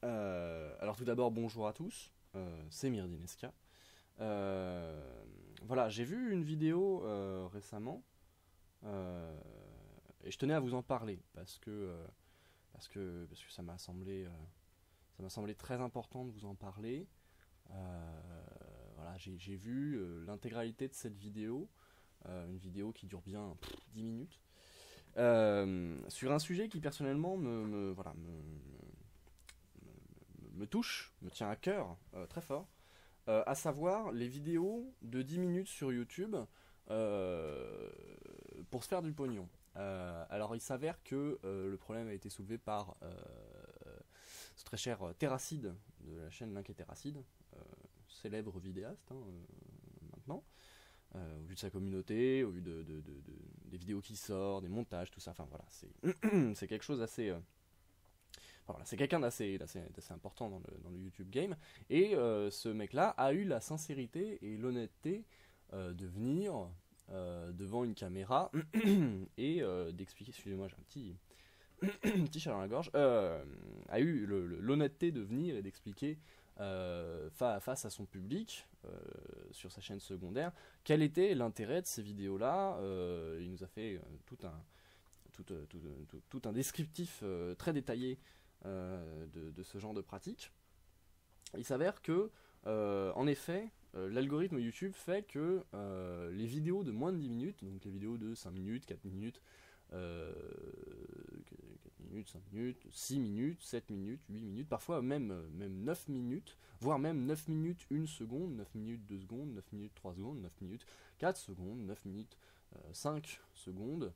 Alors tout d'abord, bonjour à tous, c'est Myrdineska. Voilà, j'ai vu une vidéo récemment euh, et je tenais à vous en parler parce que ça m'a semblé très important de vous en parler. Voilà, j'ai vu l'intégralité de cette vidéo, une vidéo qui dure bien 10 minutes, sur un sujet qui personnellement voilà, me touche, me tient à cœur très fort, à savoir les vidéos de 10 minutes sur YouTube euh, pour se faire du pognon. Alors il s'avère que le problème a été soulevé par ce très cher Terracide de la chaîne Link et Terracide, euh, célèbre vidéaste maintenant, au vu de sa communauté, au vu des vidéos qui sortent, des montages, tout ça. Enfin voilà, c'est quelque chose assez enfin, voilà, c'est quelqu'un d'assez important dans le YouTube game. Et ce mec-là a eu la sincérité et l'honnêteté de venir devant une caméra et d'expliquer. Excusez-moi, j'ai un petit chat dans la gorge. A eu l'honnêteté de venir et d'expliquer face à son public sur sa chaîne secondaire quel était l'intérêt de ces vidéos-là. Il nous a fait tout un descriptif très détaillé de ce genre de pratique. Il s'avère que, en effet, l'algorithme YouTube fait que les vidéos de moins de 10 minutes, donc les vidéos de 5 minutes, 4 minutes, 4 minutes, 5 minutes, 6 minutes, 7 minutes, 8 minutes, parfois même 9 minutes, voire même 9 minutes 1 seconde, 9 minutes 2 secondes, 9 minutes 3 secondes, 9 minutes 4 secondes, 9 minutes 5 secondes,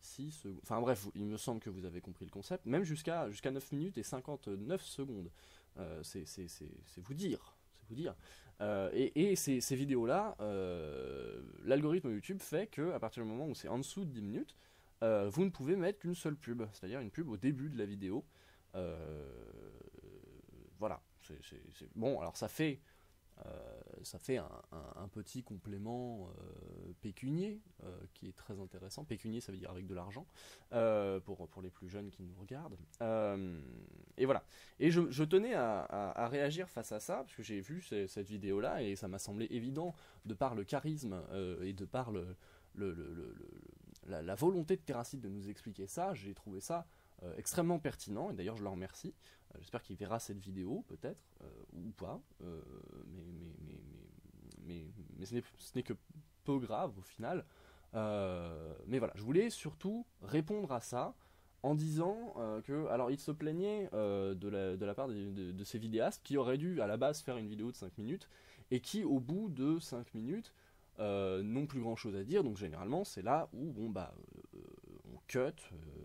6 secondes. Enfin bref, il me semble que vous avez compris le concept. Même jusqu'à 9 minutes et 59 secondes. C'est vous dire. C'est vous dire. Et ces vidéos-là, l'algorithme YouTube fait que à partir du moment où c'est en dessous de 10 minutes, vous ne pouvez mettre qu'une seule pub, c'est-à-dire une pub au début de la vidéo. Euh, voilà. Bon, alors ça fait un petit complément pécunier qui est très intéressant. Pécunier, ça veut dire avec de l'argent, pour les plus jeunes qui nous regardent. Et voilà. Et je tenais à réagir face à ça, parce que j'ai vu cette vidéo-là, et ça m'a semblé évident, de par le charisme et de par la volonté de Terracide de nous expliquer ça. J'ai trouvé ça extrêmement pertinent, et d'ailleurs je le remercie. J'espère qu'il verra cette vidéo, peut-être, ou pas, mais, mais, mais, mais ce n'est que peu grave au final. Mais voilà, je voulais surtout répondre à ça en disant que, alors il se plaignait de la part de ces vidéastes qui auraient dû à la base faire une vidéo de 5 minutes et qui, au bout de 5 minutes, n'ont plus grand chose à dire. Donc généralement, c'est là où, bon, bah, on cut,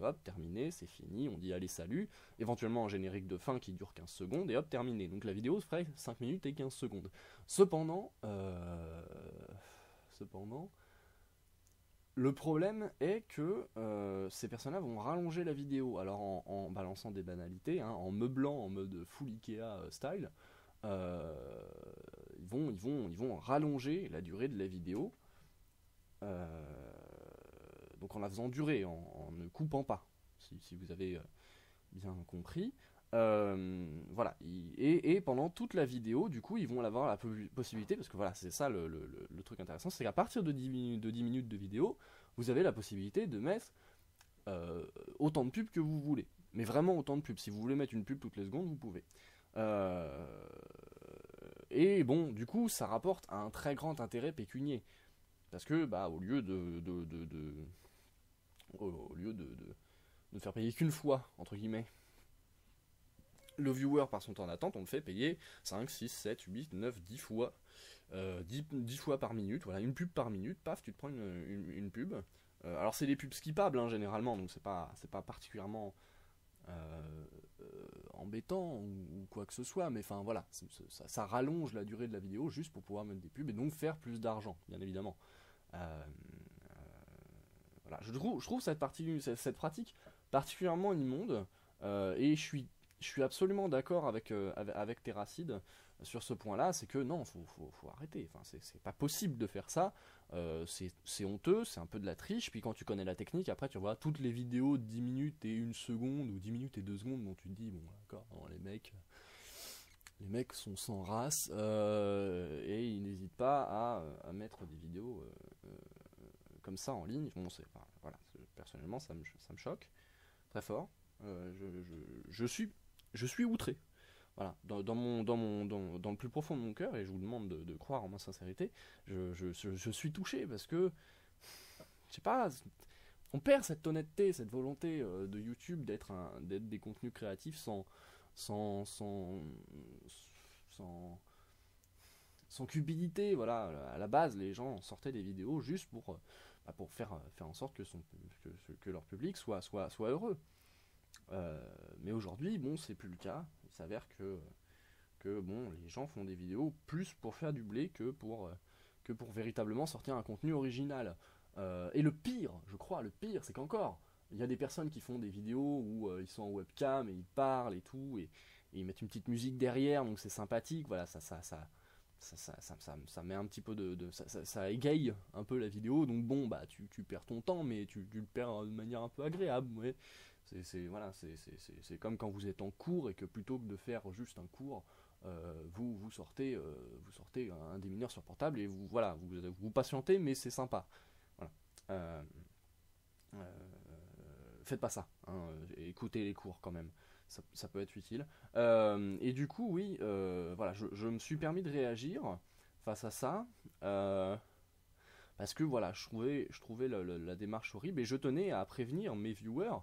hop, terminé, c'est fini, on dit allez, salut, éventuellement un générique de fin qui dure 15 secondes, et hop, terminé. Donc la vidéo ferait 5 minutes et 15 secondes. Cependant, le problème est que ces personnes-là vont rallonger la vidéo, alors en balançant des banalités, hein, en meublant en mode full Ikea style, euh, ils vont rallonger la durée de la vidéo, euh, donc en la faisant durer, en ne coupant pas, si vous avez bien compris. Voilà, et pendant toute la vidéo, du coup, ils vont avoir la possibilité, parce que voilà, c'est ça le truc intéressant, c'est qu'à partir de 10 minutes de vidéo, vous avez la possibilité de mettre euh, autant de pubs que vous voulez. Mais vraiment autant de pubs. Si vous voulez mettre une pub toutes les secondes, vous pouvez. Euh, et bon, du coup, ça rapporte un très grand intérêt pécunier. Parce que, bah, au lieu de faire payer qu'une fois, entre guillemets, le viewer par son temps d'attente, on le fait payer 5, 6, 7, 8, 9, 10 fois. 10 fois par minute, voilà, une pub par minute, paf, tu te prends une pub. Alors c'est des pubs skippables hein, généralement, donc c'est pas particulièrement embêtant ou quoi que ce soit, mais enfin voilà, ça rallonge la durée de la vidéo juste pour pouvoir mettre des pubs et donc faire plus d'argent, bien évidemment. Euh, voilà, je trouve cette pratique particulièrement immonde et je suis absolument d'accord avec Terracide sur ce point-là, c'est que non, faut arrêter. Enfin, c'est pas possible de faire ça. C'est honteux, c'est un peu de la triche. Puis quand tu connais la technique, après tu vois toutes les vidéos de 10 minutes et 1 seconde ou 10 minutes et 2 secondes dont tu te dis bon d'accord, non, les mecs sont sans race et ils n'hésitent pas à mettre des vidéos comme ça en ligne. Bon, enfin, voilà, personnellement ça me choque très fort. Je suis outré. Voilà, dans le plus profond de mon cœur, et je vous demande de croire en ma sincérité, je suis touché parce que, je sais pas, on perd cette honnêteté, cette volonté de YouTube d'être des contenus créatifs sans, sans, sans, sans cupidité. Voilà, à la base, les gens sortaient des vidéos juste pour faire en sorte que leur public soit heureux. Mais aujourd'hui, bon, c'est plus le cas. Il s'avère que bon, les gens font des vidéos plus pour faire du blé que pour véritablement sortir un contenu original. Et le pire, je crois, c'est qu'encore, il y a des personnes qui font des vidéos où ils sont en webcam et ils parlent et tout, et ils mettent une petite musique derrière, donc c'est sympathique. Voilà, ça met un petit peu ça égaye un peu la vidéo, donc bon, bah tu perds ton temps, mais tu le perds de manière un peu agréable. Ouais. C'est comme quand vous êtes en cours et que plutôt que de faire juste un cours, vous sortez un démineur sur portable et vous patientez, mais c'est sympa. Voilà. Faites pas ça, hein, écoutez les cours quand même, ça peut être utile. Et du coup, oui, voilà, je me suis permis de réagir face à ça. Parce que voilà, je trouvais la démarche horrible et je tenais à prévenir mes viewers.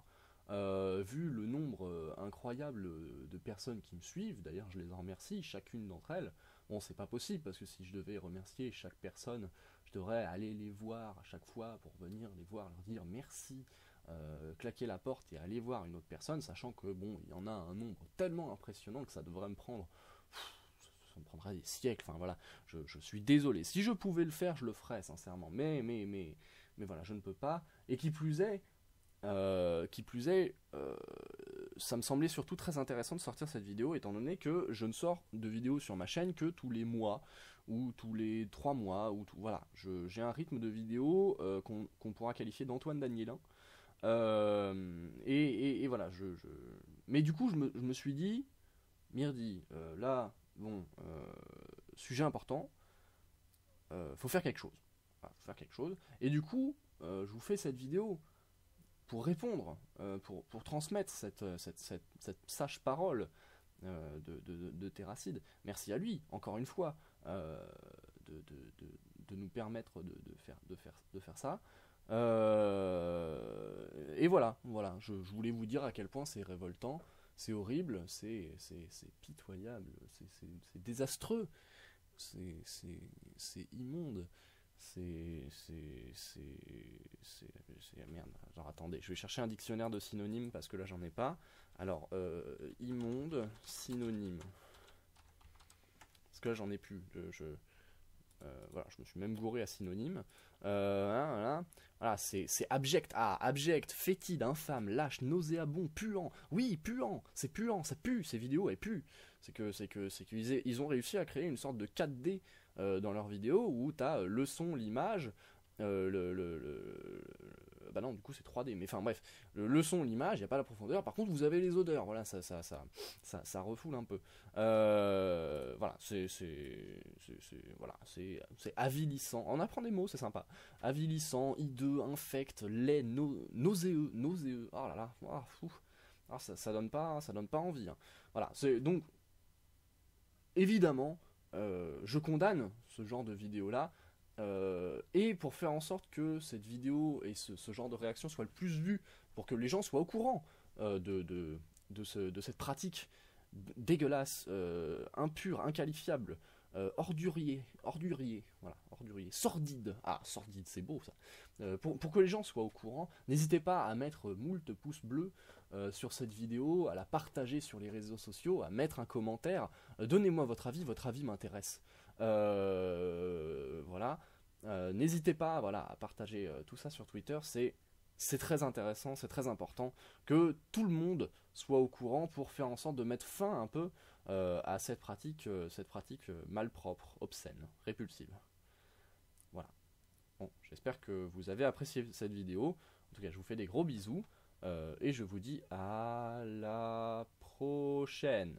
Vu le nombre incroyable de personnes qui me suivent, d'ailleurs je les en remercie, chacune d'entre elles. Bon, c'est pas possible parce que si je devais remercier chaque personne, je devrais aller les voir à chaque fois pour venir les voir, leur dire merci, claquer la porte et aller voir une autre personne, sachant que bon, il y en a un nombre tellement impressionnant que ça devrait me prendre. Ça me prendrait des siècles. Enfin voilà, je suis désolé. Si je pouvais le faire, je le ferais sincèrement. Mais voilà, je ne peux pas. Et qui plus est. Ça me semblait surtout très intéressant de sortir cette vidéo étant donné que je ne sors de vidéos sur ma chaîne que tous les mois ou tous les 3 mois voilà, j'ai un rythme de vidéo qu'on pourra qualifier d'Antoine Danielin et voilà mais du coup je me suis dit Mirdi, là bon sujet important, faut faire quelque chose. Voilà, faut faire quelque chose et du coup je vous fais cette vidéo pour répondre, pour transmettre cette sage parole de Terracide. Merci à lui, encore une fois, de nous permettre de faire ça. Et voilà, je voulais vous dire à quel point c'est révoltant, c'est horrible, c'est pitoyable, c'est désastreux, c'est immonde. Merde, genre attendez, je vais chercher un dictionnaire de synonymes parce que là j'en ai pas. Alors, immonde, synonyme. Parce que là j'en ai plus. Voilà, je me suis même gouré à synonyme. Voilà, c'est abject, abject, fétide, infâme, lâche, nauséabond, puant. Oui, puant, c'est puant, ça pue, ces vidéos, elles puent. C'est qu'ils ont réussi à créer une sorte de 4D dans leurs vidéos où t'as le son, l'image, bah non, du coup c'est 3D, mais enfin bref, le son, l'image, il n'y a pas la profondeur. Par contre, vous avez les odeurs, voilà, ça refoule un peu. Voilà, c'est avilissant. On apprend des mots, c'est sympa. Avilissant, hideux, infect, laid, nauséeux. Oh là là, alors ça donne pas envie. Hein. Voilà, c'est donc évidemment, je condamne ce genre de vidéo là. Et pour faire en sorte que cette vidéo et ce genre de réaction soit le plus vu, pour que les gens soient au courant de cette pratique dégueulasse, impure, inqualifiable, ordurier, sordide. Ah, sordide, c'est beau ça. Pour que les gens soient au courant, n'hésitez pas à mettre moult pouces bleus sur cette vidéo, à la partager sur les réseaux sociaux, à mettre un commentaire. Donnez-moi votre avis m'intéresse. Voilà. N'hésitez pas à partager tout ça sur Twitter, c'est c'est très intéressant, c'est très important que tout le monde soit au courant pour faire en sorte de mettre fin un peu à cette pratique malpropre, obscène, répulsive. Voilà. Bon, j'espère que vous avez apprécié cette vidéo. En tout cas, je vous fais des gros bisous et je vous dis à la prochaine.